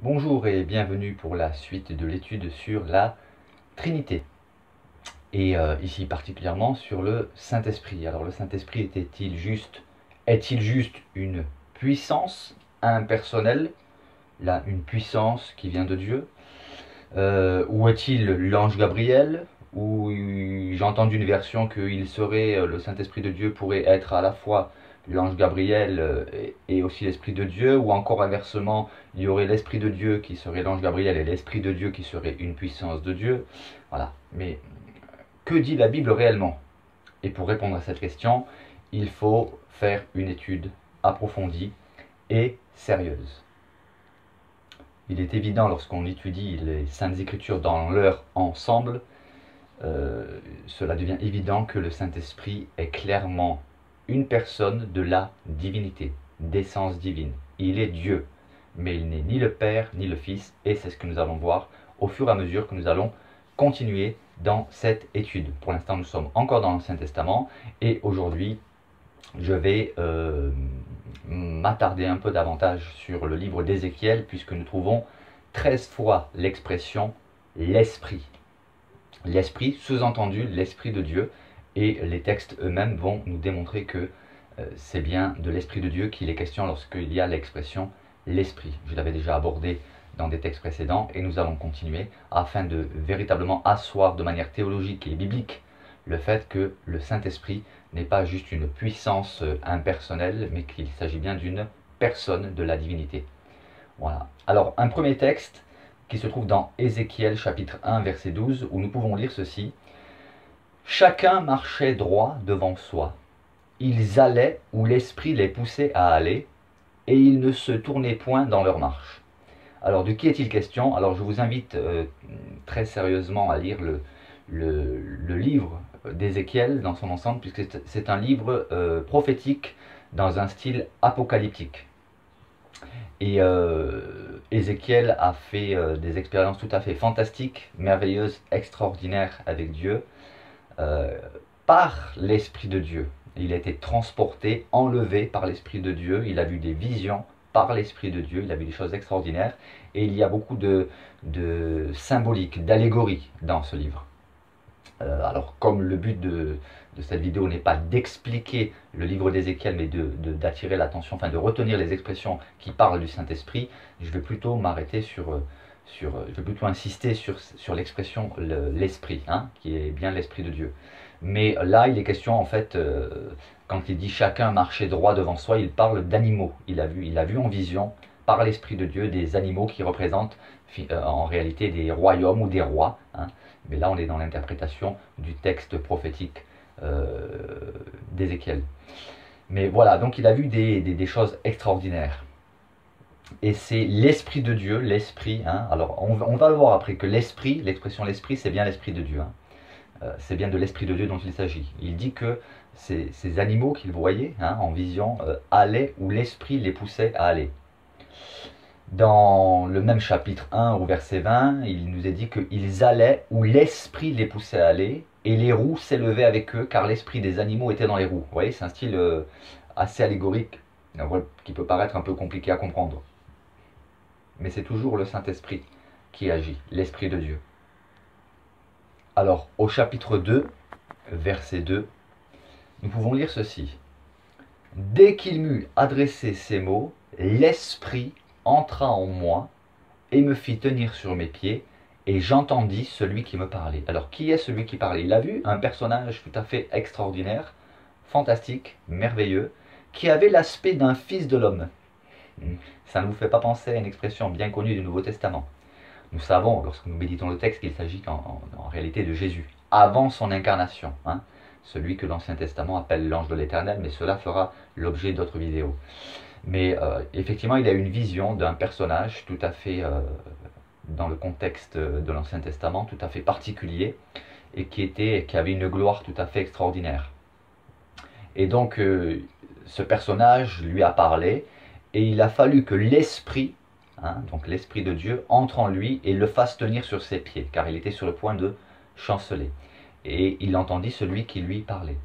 Bonjour et bienvenue pour la suite de l'étude sur la Trinité. Et ici particulièrement sur le Saint-Esprit. Alors le Saint-Esprit est-il juste une puissance impersonnelle, là une puissance qui vient de Dieu, ou est-il l'ange Gabriel, ou j'ai entendu une version que le Saint-Esprit de Dieu pourrait être à la fois l'ange Gabriel et aussi l'Esprit de Dieu, ou encore inversement, il y aurait l'Esprit de Dieu qui serait l'ange Gabriel et l'Esprit de Dieu qui serait une puissance de Dieu. Voilà. Mais que dit la Bible réellement? Et pour répondre à cette question, il faut faire une étude approfondie et sérieuse. Il est évident lorsqu'on étudie les Saintes Écritures dans leur ensemble, cela devient évident que le Saint-Esprit est clairement une personne de la divinité, d'essence divine. Il est Dieu, mais il n'est ni le Père ni le Fils, et c'est ce que nous allons voir au fur et à mesure que nous allons continuer dans cette étude. Pour l'instant, nous sommes encore dans l'Ancien Testament, et aujourd'hui, je vais m'attarder un peu davantage sur le livre d'Ézéchiel, puisque nous trouvons 13 fois l'expression « l'Esprit ». L'Esprit, sous-entendu l'Esprit de Dieu, et les textes eux-mêmes vont nous démontrer que c'est bien de l'Esprit de Dieu qu'il est question lorsqu'il y a l'expression « l'Esprit ». Je l'avais déjà abordé dans des textes précédents, et nous allons continuer afin de véritablement asseoir de manière théologique et biblique le fait que le Saint-Esprit n'est pas juste une puissance impersonnelle, mais qu'il s'agit bien d'une personne de la divinité. Voilà. Alors, un premier texte qui se trouve dans Ézéchiel chapitre 1 verset 12, où nous pouvons lire ceci. « Chacun marchait droit devant soi. Ils allaient où l'Esprit les poussait à aller, et ils ne se tournaient point dans leur marche. » Alors, de qui est-il question? Alors, je vous invite très sérieusement à lire le livre d'Ézéchiel dans son ensemble, puisque c'est un livre prophétique dans un style apocalyptique. Et Ézéchiel a fait des expériences tout à fait fantastiques, merveilleuses, extraordinaires avec Dieu, par l'Esprit de Dieu. Il a été transporté, enlevé par l'Esprit de Dieu, il a vu des visions par l'Esprit de Dieu, il a vu des choses extraordinaires, et il y a beaucoup de symbolique, d'allégorie dans ce livre. Alors, comme le but de cette vidéo n'est pas d'expliquer le livre d'Ézéchiel, mais d'attirer l'attention, enfin de retenir les expressions qui parlent du Saint-Esprit, je vais plutôt m'arrêter je vais plutôt insister sur l'expression l'Esprit, hein, qui est bien l'Esprit de Dieu. Mais là, il est question, en fait, quand il dit « chacun marchait droit devant soi », il parle d'animaux. Il a vu en vision, par l'Esprit de Dieu, des animaux qui représentent en réalité des royaumes ou des rois, hein. Mais là, on est dans l'interprétation du texte prophétique d'Ézéchiel. Mais voilà, donc il a vu des choses extraordinaires. Et c'est l'Esprit de Dieu, l'Esprit. Hein, alors, on va le voir après que l'Esprit, l'expression l'Esprit, c'est bien l'Esprit de Dieu. Hein, c'est bien de l'Esprit de Dieu dont il s'agit. Il dit que ces animaux qu'il voyait hein, en vision allaient où l'Esprit les poussait à aller. Dans le même chapitre 1 au verset 20, il nous est dit qu'ils allaient où l'Esprit les poussait à aller, et les roues s'élevaient avec eux, car l'esprit des animaux était dans les roues. Vous voyez, c'est un style assez allégorique, qui peut paraître un peu compliqué à comprendre. Mais c'est toujours le Saint-Esprit qui agit, l'Esprit de Dieu. Alors, au chapitre 2, verset 2, nous pouvons lire ceci. « Dès qu'il m'eut adressé ces mots, l'Esprit entra en moi et me fit tenir sur mes pieds, et j'entendis celui qui me parlait. » Alors, qui est celui qui parlait? Il a vu un personnage tout à fait extraordinaire, fantastique, merveilleux, qui avait l'aspect d'un fils de l'homme. Ça ne vous fait pas penser à une expression bien connue du Nouveau Testament? Nous savons, lorsque nous méditons le texte, qu'il s'agit en réalité de Jésus, avant son incarnation, hein, celui que l'Ancien Testament appelle l'ange de l'Éternel, mais cela fera l'objet d'autres vidéos. Mais effectivement, il a une vision d'un personnage tout à fait, dans le contexte de l'Ancien Testament, tout à fait particulier, et qui avait une gloire tout à fait extraordinaire. Et donc, ce personnage lui a parlé, et il a fallu que l'Esprit, hein, donc l'Esprit de Dieu, entre en lui et le fasse tenir sur ses pieds, car il était sur le point de chanceler. Et il entendit celui qui lui parlait.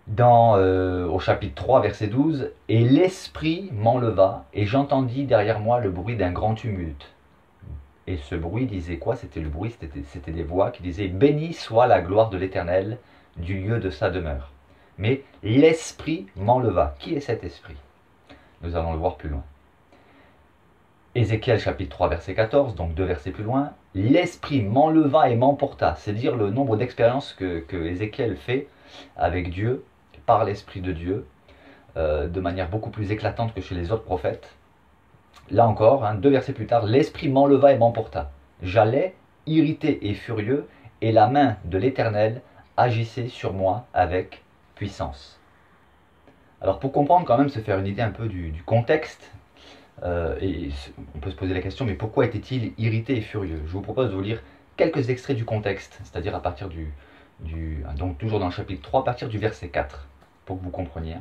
Au chapitre 3, verset 12, « Et l'Esprit m'enleva, et j'entendis derrière moi le bruit d'un grand tumulte. » Et ce bruit disait quoi? C'était le bruit, c'était des voix qui disaient « Béni soit la gloire de l'Éternel du lieu de sa demeure. » Mais l'Esprit m'enleva. Qui est cet Esprit? Nous allons le voir plus loin. Ézéchiel chapitre 3 verset 14, donc 2 versets plus loin, « L'Esprit m'enleva et m'emporta », c'est dire le nombre d'expériences que Ézéchiel fait avec Dieu, par l'Esprit de Dieu, de manière beaucoup plus éclatante que chez les autres prophètes. Là encore, 2 versets plus tard, « L'Esprit m'enleva et m'emporta. J'allais, irrité et furieux, et la main de l'Éternel agissait sur moi avec puissance. » Alors pour comprendre quand même, se faire une idée un peu du contexte, et on peut se poser la question, mais pourquoi était-il irrité et furieux? Je vous propose de vous lire quelques extraits du contexte, c'est-à-dire à partir donc toujours dans le chapitre 3, à partir du verset 4, pour que vous compreniez.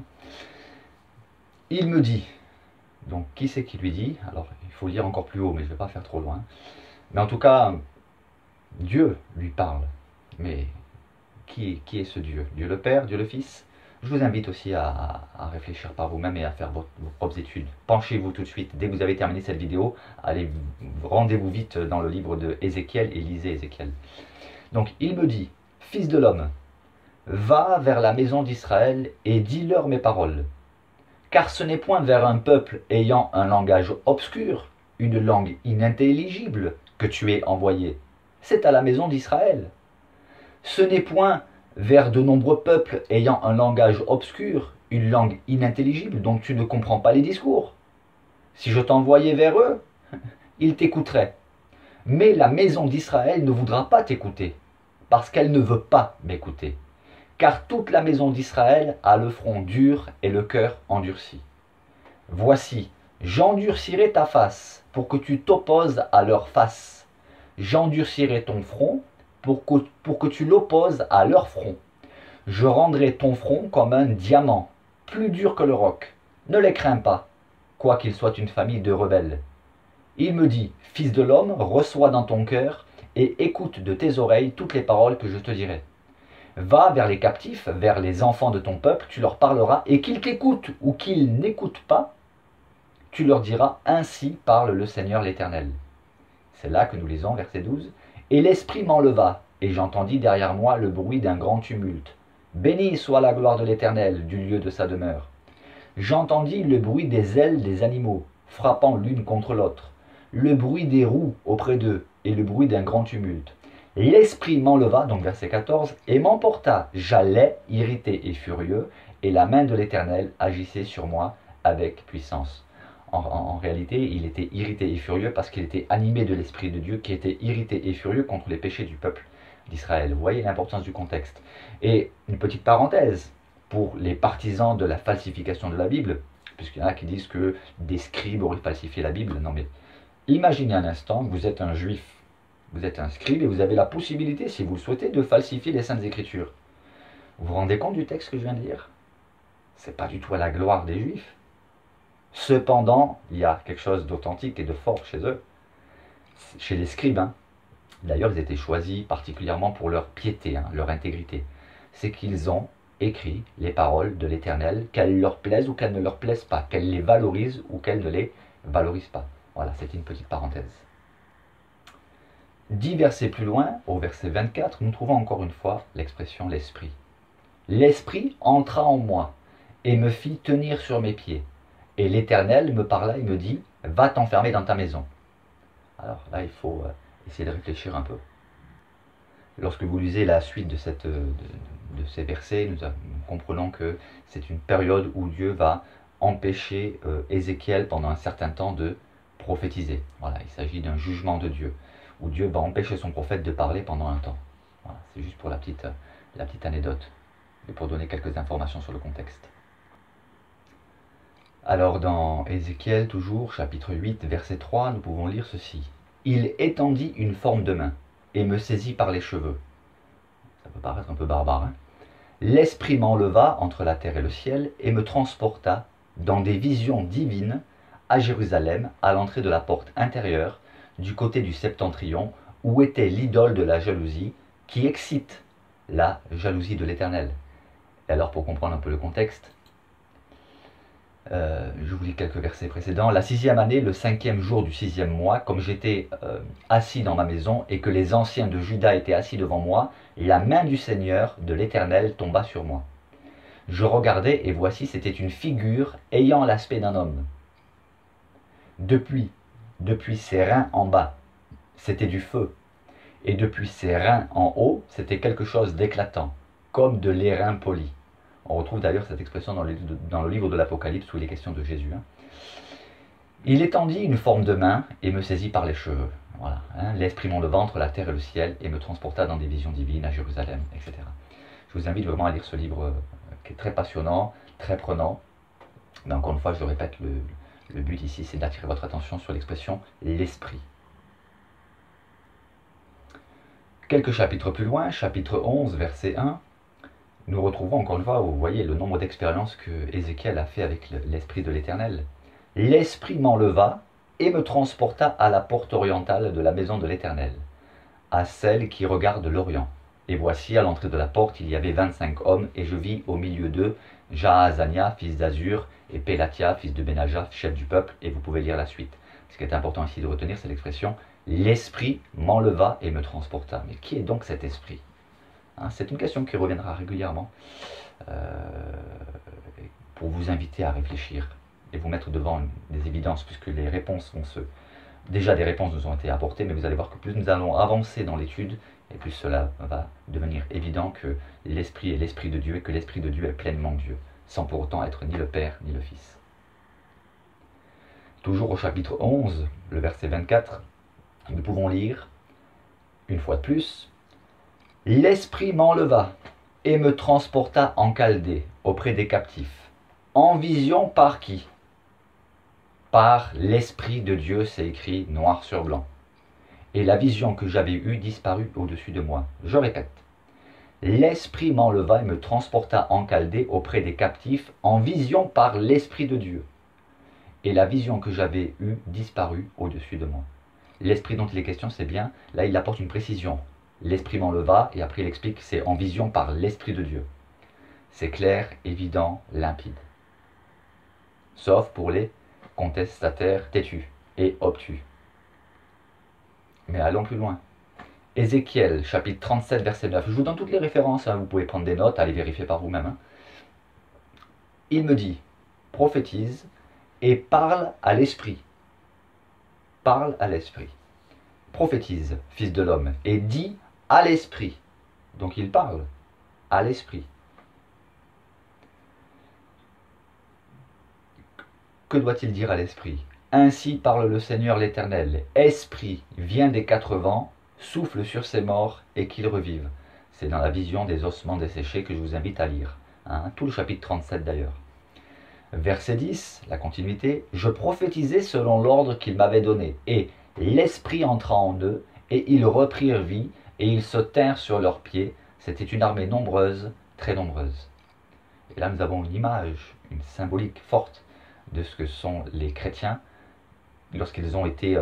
Il me dit, donc qui c'est qui lui dit? Alors il faut lire encore plus haut, mais je ne vais pas faire trop loin. Mais en tout cas, Dieu lui parle. Mais qui est ce Dieu? Dieu le Père, Dieu le Fils? Je vous invite aussi à réfléchir par vous-même et à faire vos propres études. Penchez-vous tout de suite, dès que vous avez terminé cette vidéo, rendez-vous vite dans le livre de Ézéchiel et lisez Ézéchiel. Donc il me dit, « Fils de l'homme, va vers la maison d'Israël et dis-leur mes paroles. Car ce n'est point vers un peuple ayant un langage obscur, une langue inintelligible, que tu es envoyé. C'est à la maison d'Israël. Ce n'est point vers de nombreux peuples ayant un langage obscur, une langue inintelligible, dont tu ne comprends pas les discours. Si je t'envoyais vers eux, ils t'écouteraient. Mais la maison d'Israël ne voudra pas t'écouter, parce qu'elle ne veut pas m'écouter. Car toute la maison d'Israël a le front dur et le cœur endurci. Voici, j'endurcirai ta face, pour que tu t'opposes à leur face. J'endurcirai ton front, pour que tu l'opposes à leur front. Je rendrai ton front comme un diamant, plus dur que le roc. Ne les crains pas, quoiqu'ils soient une famille de rebelles. Il me dit, Fils de l'homme, reçois dans ton cœur et écoute de tes oreilles toutes les paroles que je te dirai. Va vers les captifs, vers les enfants de ton peuple, tu leur parleras, et qu'ils t'écoutent ou qu'ils n'écoutent pas, tu leur diras, ainsi parle le Seigneur l'Éternel. » C'est là que nous lisons, verset 12. « Et l'Esprit m'enleva, et j'entendis derrière moi le bruit d'un grand tumulte. Béni soit la gloire de l'Éternel du lieu de sa demeure. J'entendis le bruit des ailes des animaux, frappant l'une contre l'autre, le bruit des roues auprès d'eux, et le bruit d'un grand tumulte. L'Esprit m'enleva, donc verset 14, et m'emporta. J'allais, irrité et furieux, et la main de l'Éternel agissait sur moi avec puissance. » En réalité, il était irrité et furieux parce qu'il était animé de l'Esprit de Dieu qui était irrité et furieux contre les péchés du peuple d'Israël. Vous voyez l'importance du contexte. Et une petite parenthèse, pour les partisans de la falsification de la Bible, puisqu'il y en a qui disent que des scribes auraient falsifié la Bible. Non mais, imaginez un instant, vous êtes un juif, vous êtes un scribe et vous avez la possibilité, si vous le souhaitez, de falsifier les Saintes Écritures. Vous vous rendez compte du texte que je viens de lire? C'est pas du tout à la gloire des juifs. Cependant, il y a quelque chose d'authentique et de fort chez eux, chez les scribes. D'ailleurs, ils étaient choisis particulièrement pour leur piété, leur intégrité. C'est qu'ils ont écrit les paroles de l'Éternel, qu'elles leur plaisent ou qu'elles ne leur plaisent pas, qu'elles les valorisent ou qu'elles ne les valorisent pas. Voilà, c'est une petite parenthèse. 10 versets plus loin, au verset 24, nous trouvons encore une fois l'expression « l'Esprit ». « L'Esprit entra en moi et me fit tenir sur mes pieds. Et l'Éternel me parla et me dit, va t'enfermer dans ta maison. » Alors là, il faut essayer de réfléchir un peu. Lorsque vous lisez la suite de ces versets, nous comprenons que c'est une période où Dieu va empêcher Ézéchiel pendant un certain temps de prophétiser. Voilà, il s'agit d'un jugement de Dieu, où Dieu va empêcher son prophète de parler pendant un temps. Voilà, c'est juste pour la petite anecdote, et pour donner quelques informations sur le contexte. Alors dans Ézéchiel, toujours, chapitre 8, verset 3, nous pouvons lire ceci. « Il étendit une forme de main, et me saisit par les cheveux. » Ça peut paraître un peu barbare. L'Esprit m'enleva entre la terre et le ciel, et me transporta dans des visions divines à Jérusalem, à l'entrée de la porte intérieure, du côté du septentrion, où était l'idole de la jalousie, qui excite la jalousie de l'Éternel. Et alors, pour comprendre un peu le contexte, je vous lis quelques versets précédents. La 6e année, le 5e jour du 6e mois, comme j'étais assis dans ma maison et que les anciens de Juda étaient assis devant moi, la main du Seigneur, de l'Éternel, tomba sur moi. Je regardai, et voici, c'était une figure ayant l'aspect d'un homme. Depuis ses reins en bas, c'était du feu, et depuis ses reins en haut, c'était quelque chose d'éclatant, comme de l'airain poli. On retrouve d'ailleurs cette expression dans le livre de l'Apocalypse où il est question de Jésus. Il étendit une forme de main et me saisit par les cheveux. Voilà, l'esprit mon le ventre, la terre et le ciel, et me transporta dans des visions divines à Jérusalem, etc. Je vous invite vraiment à lire ce livre qui est très passionnant, très prenant. Mais encore une fois, je le répète, le but ici, c'est d'attirer votre attention sur l'expression « l'esprit ». Quelques chapitres plus loin, chapitre 11, verset 1, nous retrouvons encore une fois, vous voyez, le nombre d'expériences que Ézéchiel a fait avec l'Esprit de l'Éternel. « L'Esprit m'enleva et me transporta à la porte orientale de la maison de l'Éternel, à celle qui regarde l'Orient. Et voici, à l'entrée de la porte, il y avait 25 hommes, et je vis au milieu d'eux Jaazania, fils d'Azur, et Pélatia, fils de Benaja, chef du peuple, et vous pouvez lire la suite. Ce qui est important ici de retenir, c'est l'expression « L'Esprit m'enleva et me transporta ». Mais qui est donc cet Esprit ? C'est une question qui reviendra régulièrement pour vous inviter à réfléchir et vous mettre devant des évidences, puisque les réponses vont se... Déjà, des réponses nous ont été apportées, mais vous allez voir que plus nous allons avancer dans l'étude, et plus cela va devenir évident que l'Esprit est l'Esprit de Dieu, et que l'Esprit de Dieu est pleinement Dieu, sans pour autant être ni le Père ni le Fils. Toujours au chapitre 11, le verset 24, nous pouvons lire, une fois de plus, « L'Esprit m'enleva et me transporta en Chaldée, auprès des captifs. En vision par qui ? Par l'Esprit de Dieu, c'est écrit noir sur blanc. Et la vision que j'avais eue disparut au-dessus de moi. » Je répète. L'Esprit m'enleva et me transporta en Chaldée auprès des captifs, en vision par l'Esprit de Dieu. Et la vision que j'avais eue disparut au-dessus de moi. L'Esprit dont il est question, c'est bien, là il apporte une précision. L'Esprit m'enleva, et après il explique, c'est en vision par l'Esprit de Dieu. C'est clair, évident, limpide. Sauf pour les contestataires têtus et obtus. Mais allons plus loin. Ézéchiel, chapitre 37, verset 9. Je vous donne toutes les références, vous pouvez prendre des notes, allez vérifier par vous-même. Il me dit, prophétise et parle à l'Esprit. Parle à l'Esprit. Prophétise, fils de l'homme, et dit à l'Esprit. Donc il parle à l'Esprit. Que doit-il dire à l'Esprit ? Ainsi parle le Seigneur l'Éternel. Esprit, viens des 4 vents, souffle sur ces morts et qu'ils revivent. C'est dans la vision des ossements desséchés que je vous invite à lire. Tout le chapitre 37 d'ailleurs. Verset 10, la continuité. Je prophétisais selon l'ordre qu'il m'avait donné. Et l'Esprit entra en eux, et ils reprirent vie, et ils se tinrent sur leurs pieds. C'était une armée nombreuse, très nombreuse. Et là nous avons une image, une symbolique forte de ce que sont les chrétiens lorsqu'ils ont été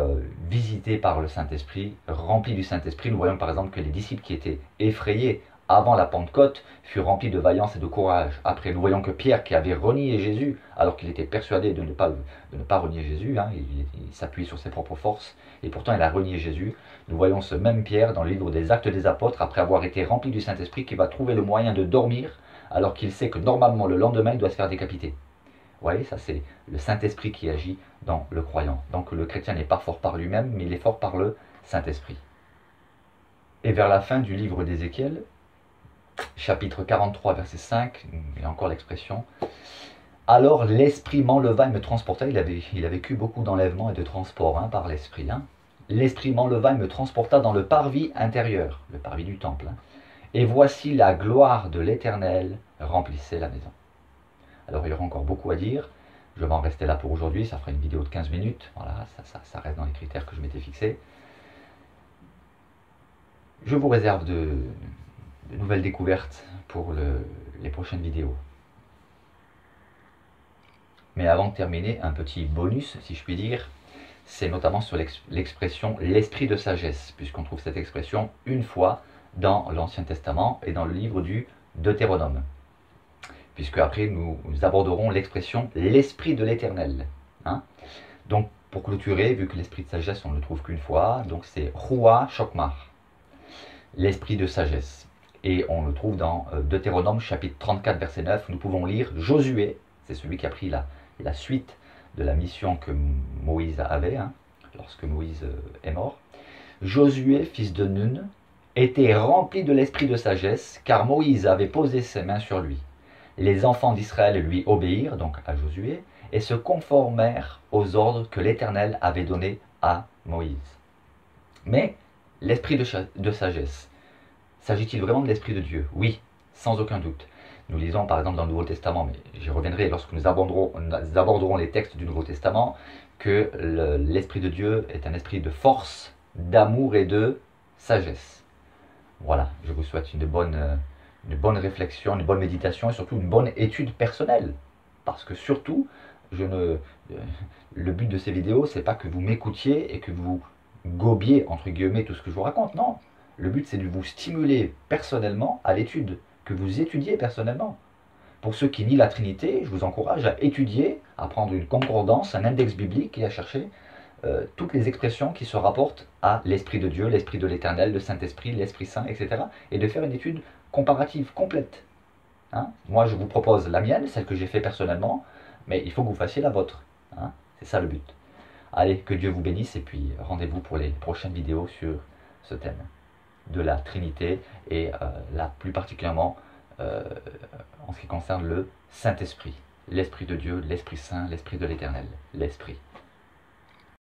visités par le Saint-Esprit, remplis du Saint-Esprit. Nous voyons par exemple que les disciples qui étaient effrayés avant la Pentecôte furent remplis de vaillance et de courage. Après, nous voyons que Pierre, qui avait renié Jésus, alors qu'il était persuadé de ne pas renier Jésus, il s'appuyait sur ses propres forces, et pourtant il a renié Jésus. Nous voyons ce même Pierre dans le livre des Actes des Apôtres, après avoir été rempli du Saint-Esprit, qui va trouver le moyen de dormir, alors qu'il sait que normalement le lendemain il doit se faire décapiter. Vous voyez, ça c'est le Saint-Esprit qui agit dans le croyant. Donc le chrétien n'est pas fort par lui-même, mais il est fort par le Saint-Esprit. Et vers la fin du livre d'Ézéchiel, chapitre 43, verset 5, il y a encore l'expression « Alors l'Esprit m'enleva et me transporta ». Il a vécu beaucoup d'enlèvements et de transports par l'Esprit. L'Esprit m'enleva et me transporta dans le parvis intérieur, le parvis du temple. Et voici la gloire de l'Éternel remplissait la maison. Alors il y aura encore beaucoup à dire, je vais en rester là pour aujourd'hui, ça fera une vidéo de 15 minutes, voilà, ça reste dans les critères que je m'étais fixés. Je vous réserve de nouvelles découvertes pour les prochaines vidéos. Mais avant de terminer, un petit bonus, si je puis dire, c'est notamment sur l'expression « l'esprit de sagesse », puisqu'on trouve cette expression une fois dans l'Ancien Testament et dans le livre du Deutéronome. puisque après nous aborderons l'expression l'Esprit de l'Éternel. Hein. Donc pour clôturer, vu que l'Esprit de sagesse on ne le trouve qu'une fois, donc c'est Ruach Chokmah, l'Esprit de sagesse. Et on le trouve dans Deutéronome chapitre 34 verset 9, nous pouvons lire Josué, c'est celui qui a pris la suite de la mission que Moïse avait, hein, lorsque Moïse est mort. Josué, fils de Nun, était rempli de l'esprit de sagesse, car Moïse avait posé ses mains sur lui. Les enfants d'Israël lui obéirent, donc à Josué, et se conformèrent aux ordres que l'Éternel avait donnés à Moïse. Mais l'esprit de sagesse, s'agit-il vraiment de l'esprit de Dieu? Oui, sans aucun doute. Nous lisons par exemple dans le Nouveau Testament, mais j'y reviendrai lorsque nous aborderons les textes du Nouveau Testament, que l'esprit de Dieu est un esprit de force, d'amour et de sagesse. Voilà, je vous souhaite une bonne réflexion, une bonne méditation et surtout une bonne étude personnelle. Parce que surtout, le but de ces vidéos, c'est pas que vous m'écoutiez et que vous gobiez, entre guillemets, tout ce que je vous raconte. Non, le but c'est de vous stimuler personnellement à l'étude, que vous étudiez personnellement. Pour ceux qui nient la Trinité, je vous encourage à étudier, à prendre une concordance, un index biblique et à chercher toutes les expressions qui se rapportent à l'Esprit de Dieu, l'Esprit de l'Éternel, le Saint-Esprit, l'Esprit Saint, etc. Et de faire une étude comparative complète. Hein. Moi, je vous propose la mienne, celle que j'ai fait personnellement, mais il faut que vous fassiez la vôtre. Hein. C'est ça le but. Allez, que Dieu vous bénisse et puis rendez-vous pour les prochaines vidéos sur ce thème de la Trinité et là plus particulièrement en ce qui concerne le Saint-Esprit, l'Esprit de Dieu, l'Esprit Saint, l'Esprit de l'Éternel, l'Esprit.